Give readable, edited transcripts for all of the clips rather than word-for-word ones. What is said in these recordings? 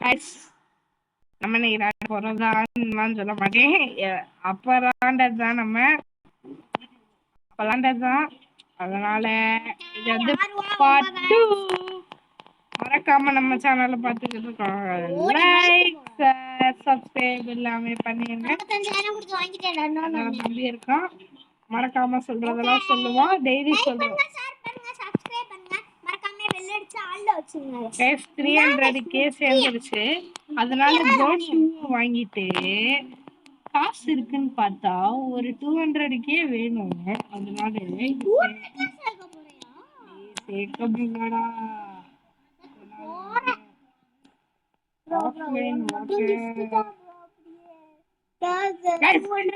Guys நம்ம இன்னைக்கு விளையாட போறதான்னு சொல்ல மாட்டேன். அப்ப விளையாண்டதுதான் நம்ம விளையாண்டதுதான். அதனால இது வந்து பார்ட் 2. மறக்காம நம்ம சேனல்ல பார்த்துக்கிட்டு இருக்கோம். லைக் சப்ஸ்கிரைப் எல்லாமே பண்ணிருங்க. தம்பி இருக்கான், மறக்காம சொல்றதெல்லாம் சொல்லுவான். டெய்லி சொல்லுவோம். 300K சேர்ந்துருச்சு. அதனால கோல்ட் 2 வாங்கிட்டு காசு இருக்குன்னு பார்த்தா ஒரு 200K வேணும். அதனால சேர்க்க முடியலடா.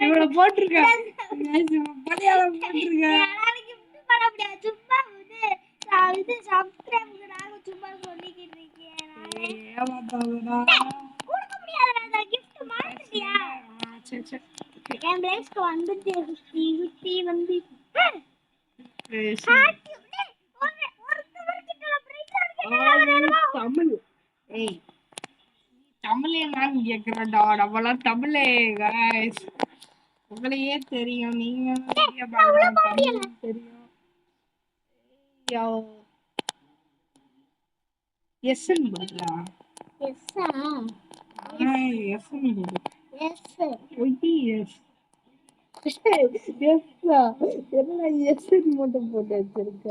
இவளை போட்டிருக்கேன். தமிழ் தமிழ் என்னன்னு கேக்குறடா. நம்மளாம் தமிழே கைஸ். உங்களையே தெரியும், நீங்க தெரியும். எஸ்என் பண்றா எஸ்ஸா எஸ்என் எஸ் ஒய்டி எஸ் எஸ்ஸா என்ன எஸ்என் மட்டும் போட்டு வச்சிருக்க?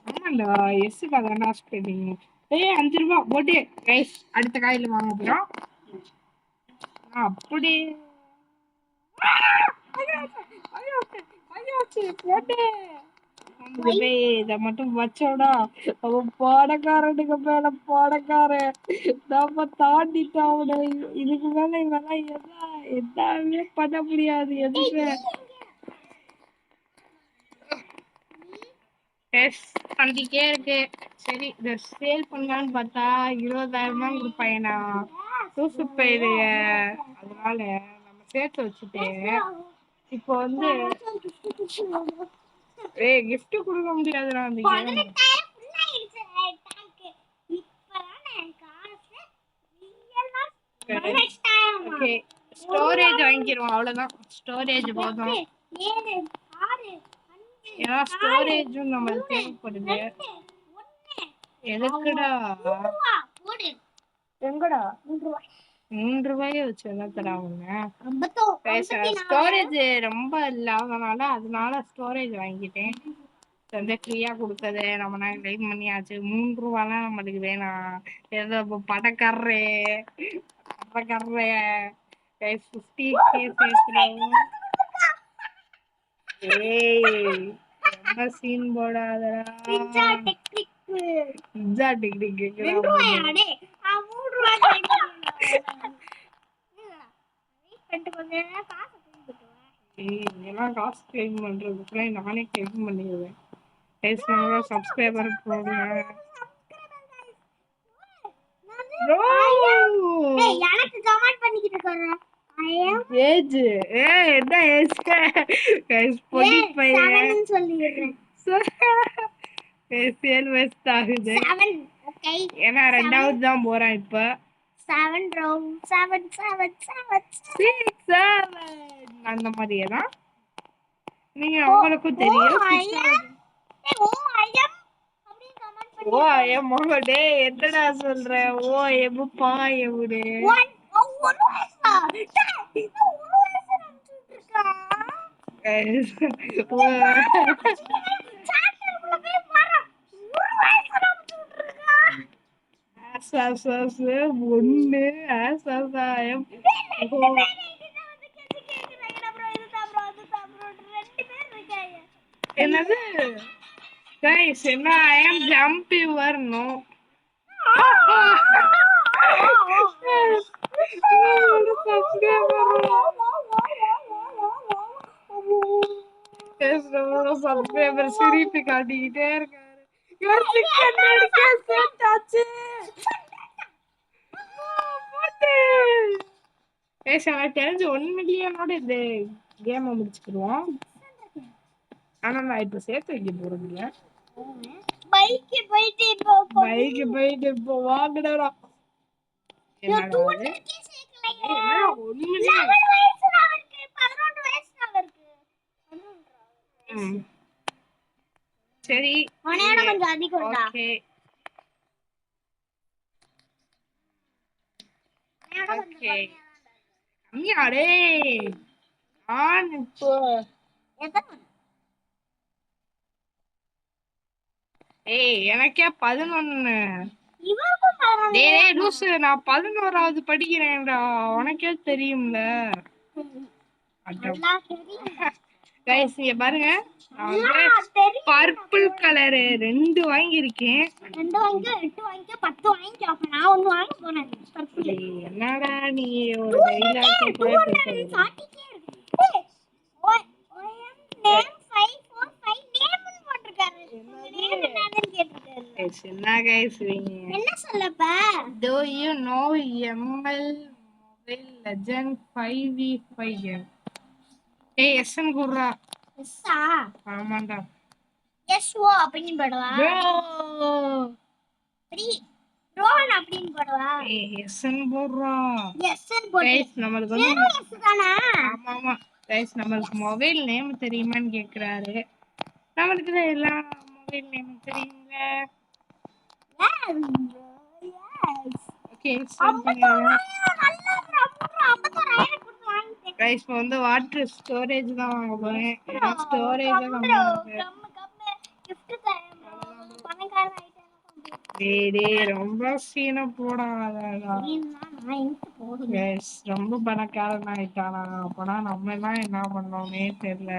ஆமாண்டா, எஸ்ஸுக்கு அதான்டா ஸ்பெல்லிங். 5 ரூபா போட்டு கைஸ் அடுத்த காயில வாங்க போறோம். அப்படி இத மட்டும் வச்சோடா அவன் பாடக்காரனுக்கு மேல பாடக்காரன். நம்ம தாண்டிட்டான். இதுக்கு மேல இவெல்லாம் எதாவே பண்ண முடியாது. எதுவுமே பண்ணிட்டே இருக்கு. சரி இத சேல் பண்ணலான்னு பார்த்தா 20,000 கொடுப்பாயனா தூசு போயிடுங்க. அதனால நம்ம சேர்த்து வச்சுட்டு இப்போ வந்து கிஃப்ட் கொடுக்க முடியாதுடா. அந்த ஸ்டோரேஜ் வாங்கிடுவோம், அவ்வளவுதான். ஸ்டோரேஜ் போதும். ஏன்னா ஸ்டோரேஜும் நம்மளுக்கு தேவைப்படுது. எதுக்குடா எங்கடா 3 ரூபாயை வச்சு என்ன தராங்க? ஸ்டோரேஜ் ரொம்ப இல்லாதனால அதனால ஸ்டோரேஜ் வாங்கிட்டேன். வந்து ஃப்ரீயா கொடுத்தது நம்ம கிளைம் பண்ணியாச்சு. 3 ரூபாலாம் நம்மளுக்கு வேணாம். ஏதோ படக்காரரே 50K சேர்த்துறோம். ரொம்ப சீன் போடாதடா. பிட்சா டெக்னிக் இதெல்லாம் காசு கிளைம் பண்றதுக்குள்ள நானே கிளைம் பண்ணிடுவேன். சப்ஸ்கிரைபர் போடுங்க. எனக்கு கமெண்ட் பண்ணிக்கிட்டு இருக்கறேன். ஏஜ் என்ன ஏஜ் கைஸ் பொடி பையன் சொல்லிடுறேன். சேல் வெஸ்ட் ஆகுது. 7 ஓகே. ஏன்னா ரெண்டாவது தான் போறேன் இப்ப. 7 ரவுண்ட் 7 7 7 6 7 அந்த மாதிரியே தான். நீங்க அவங்களுக்கும் தெரியும். ஓ ஐயம் மகடே என்னடா சொல்ற? ஓ எம்பா எவுடே ஒண்ணு என்னது guys என்ன I am jumpy வரணும். சப்ஸ்கிரைபர் சிரிப்பு காட்டிக்கிட்டே இருக்காரு. தெரிஞ்சு 1 மில்லியனோட இந்த கேமை முடிச்சுக்கிடுவோம். ஆனா நான் இப்ப சேர்த்து வைக்க போறது இல்ல. பைக்கு போயிட்டு இப்போ வாங்கடா. என்னடா ஒண்ணுமே சரி கொஞ்சம் அதிகம். ஓகே ஓகே அம்மியாடே நான் இப்போ எனக்கே 11. டேய் லூசு, நான் 11வது படிக்கிறேன்டா, உனக்கே தெரியும்ல. கைஸ் இங்க பாருங்க, நான் வந்து பர்பிள் கலர் 2 வாங்கியிருக்கேன். 2 வாங்கி 8 வாங்கி 10 வாங்கி அப்ப நான் ஒன்னு வாங்க போறேன். பர்பிள் என்னடா நீ ஒரு டைலாக் கூட பேசுற. என்ன கைஸ் என்ன சொல்லப்பா? Do you know ML Mobile Legend 5v5 game? எஸ்என் குர்ரா. எஸ்ஸா? ஆமாண்டா. எஸ்ஓ அப்படின்னு போடுவா. ப்ரோ. ப்ரோன் அப்படின்னு போடுவா. எஸ்என் போடுறா. எஸ்என் போடு. கைஸ் நமக்கு வந்து எஸ் தானா? ஆமா. கைஸ் நமக்கு மொபைல் நேம் தெரியுமான்னு கேக்குறாரு. நமக்கு எல்லா மொபைல் நேம் தெரியுங்க. கைஸ் வந்து வாட்டர் ஸ்டோரேஜ் தான் வாங்க போறேன். ஸ்டோரேஜ் ரொம்ப சீன போடாதடா. கைஸ் ரொம்ப பணக்காரன் ஆயிட்டானா, அப்பனா நம்ம எல்லாம் என்ன பண்ணோம்னே தெரியல.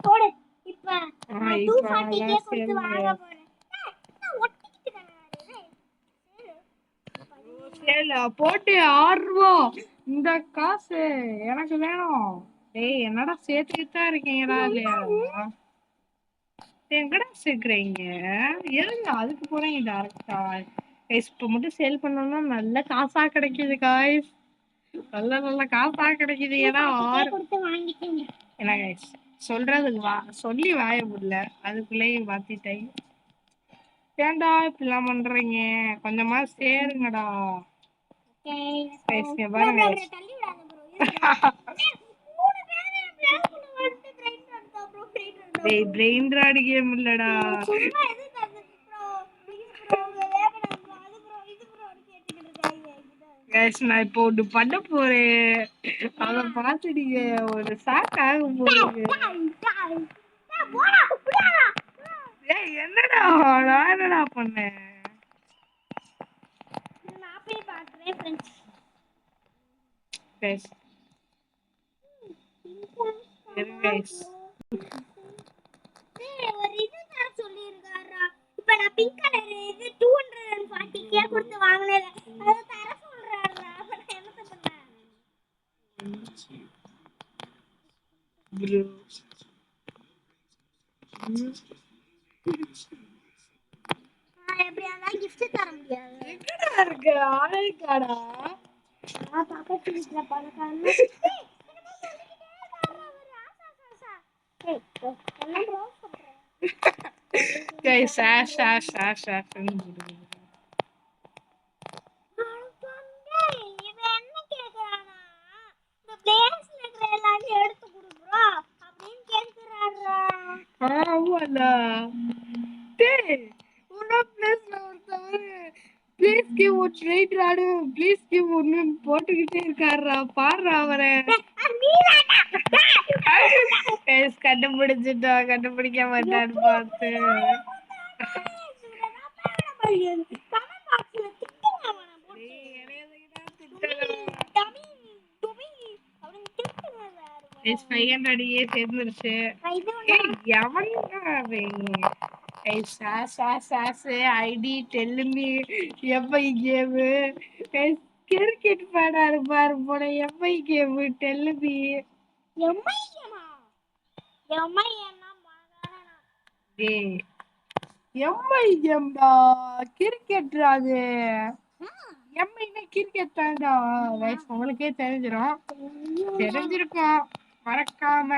போடு இப்ப 240 கொடுத்து வாங்க போறேன். போட்டு 6 ரூபா இந்த காசு எனக்கு வேணும். டேய் என்னடா சேர்த்துக்கிட்டா இருக்கீங்களா இல்லையா? எங்கடா சேர்க்குறீங்க? ஏங்க அதுக்கு போறீங்க டைரக்டா? கைஸ் இப்போ மட்டும் சேல் பண்ணோம்னா நல்ல காசா கிடைக்குது காய்ஸ். நல்ல காசா கிடைக்குது. ஏன்னா 6 கொடுத்து வாங்கிட்டீங்க. என்ன கைஸ் சொல்றதுக்கு சொல்லி வாய முடியல, அதுக்குள்ளேயும் மாத்திட்டேன். ஏன்டா இப்படிலாம் பண்றீங்க? கொஞ்சமா சேருங்கடா. பாருங்க பிரெயின் ராட் கேம் இல்லடா. நான் இப்போ ஒன்று பண்ண போறேன், அதை பார்த்து நீங்க ஒரு ஷாக் ஆக போறீங்க. என்னடா நான் என்னடா பண்ணேன்? போட்டுக்கிட்டே இருக்காரா, பாடுறா அவரை. கண்டுபிடிக்க மாட்டான்னு பார்த்து சேர்ந்துருச்சு. ஐடி டெல்லுமி எம்ஐ கேமு கிரிக்கெட் பேடா இருப்பாரு போல. எம்ஐ கேமு டெல்லுமி எம்ஐ கேம்டா, கிரிக்கெட் அது. எம்ஐனா கிரிக்கெட் தான்டா. உங்களுக்கே தெரிஞ்சிருக்கும். மறக்காம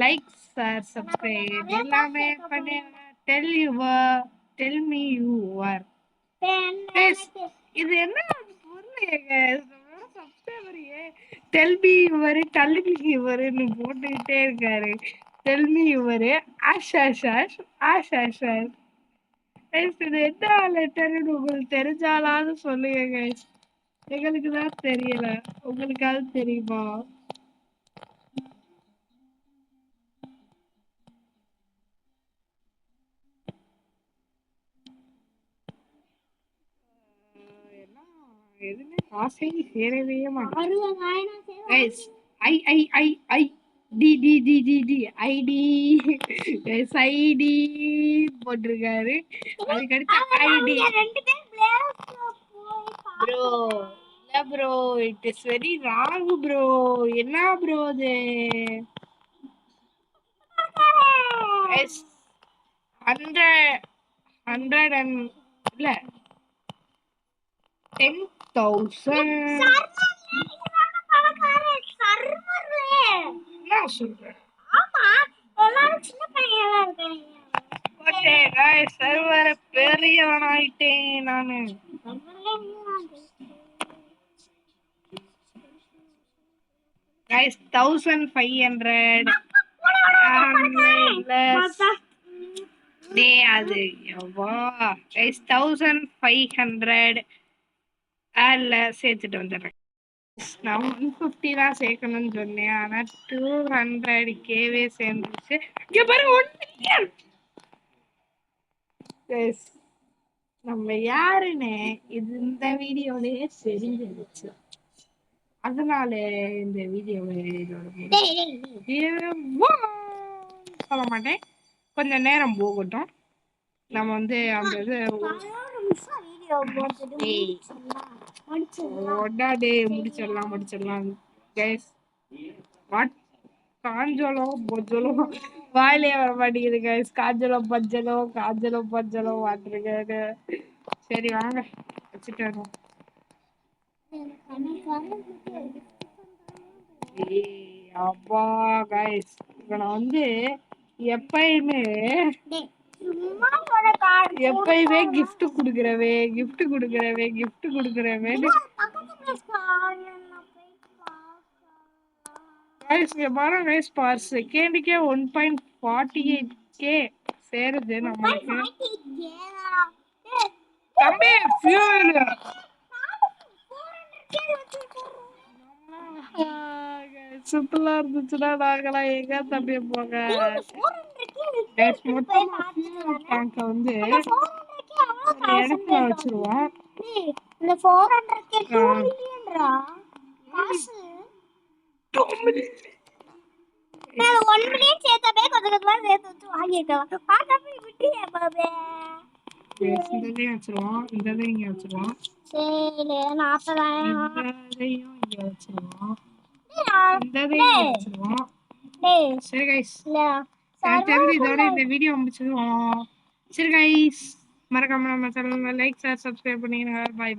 லைக் ஷேர் சப்ஸ்கிரைப் எல்லாமே பண்ணுங்க. டெல் மீ யுவர் இது என்ன புரியலையேங்க. சப்ஸ்கிரைபரையே டெல் மீ யுவர்னு போட்டுக்கிட்டே இருக்காரு. Tell me your ash ash ash ash ash ash. இது என்ன லெட்டர்னு உங்களுக்கு தெரிஞ்சாலான்னு சொல்லுங்க. எங்களுக்கு தான் தெரியல, உங்களுக்காவது தெரியுமா? எதுவுமே ஆசை சேரவே மாட்டேன். I I I I T T T T T IT IT போட்டிருக்காரு. அதுக்கடுத்து ஐடி ப்ரோ இல்ல bro, it is very wrong bro. என்ன ப்ரோ இது? 100 இல்ல 10,000 நான் சொல்றேன். சர்வர பெரியவனாயிட்டேன் நானு. Guys, 1500 அது எவ்வா guys 1500 சேர்த்துட்டு வந்துடுறேன். நான் 150 தான் சேர்க்கணும்னு சொன்னேன், ஆனா 200Kவே சேர்ந்துச்சு. இங்க பாருங்க 1 மில்லியன். நம்ம யாருன்னு இந்த வீடியோலயே தெரிஞ்சிருச்சு. அதனால இந்த வீடியோவை சொல்ல மாட்டேன். கொஞ்சம் நேரம் போகட்டும். நம்ம வந்து அந்த இது முடிச்சிடலாம். கைஸ் வாட் காஞ்சலோ பொஜ்ஜலோ வாயிலே வர மாட்டேங்குது கைஸ். காஞ்சலோ பஞ்சலோ வாட்டிருக்காரு. சரி வாங்க வச்சுட்டு வரோம். அப்பா கைஸ், இவனை வந்து எப்பயுமே கிஃப்ட் குடுக்கறவே கைஸ். இங்க பாருங்க கைஸ், பர் செகண்டுக்கே 1.48K சேருது நமக்கு. தம்பி ஃபியூல் சுத்தலா இருந்துச்சுன்னா நாங்களாம் எங்க தம்பி போங்க. மொத்தமா ஃபியூல் டேங்க வந்து இடத்துல வச்சிருவோம். இந்த 400K 2 மில்லியன்ரா காசு. 2 மில்லியன் நான் 1 மில்லியன் சேர்த்தவே கொஞ்சம் சேர்த்து வச்சு வாங்கிட்டேன். பாத்தப்ப விட்டுயே பாபே. இந்ததையும் வச்சிருவோம், இந்ததையும் இங்க வச்சிருவோம். சரி 40,000 இதையும் இங்க வச்சிருவோம், இந்ததையும் இங்க வச்சிருவோம். சரி கைஸ், இதோட இந்த வீடியோ முடிச்சிருவோம். சரி கைஸ், மறக்காம நம்ம சேனலை லைக் ஷேர் சப்ஸ்கிரைப் பண்ணிடுங்க. பை.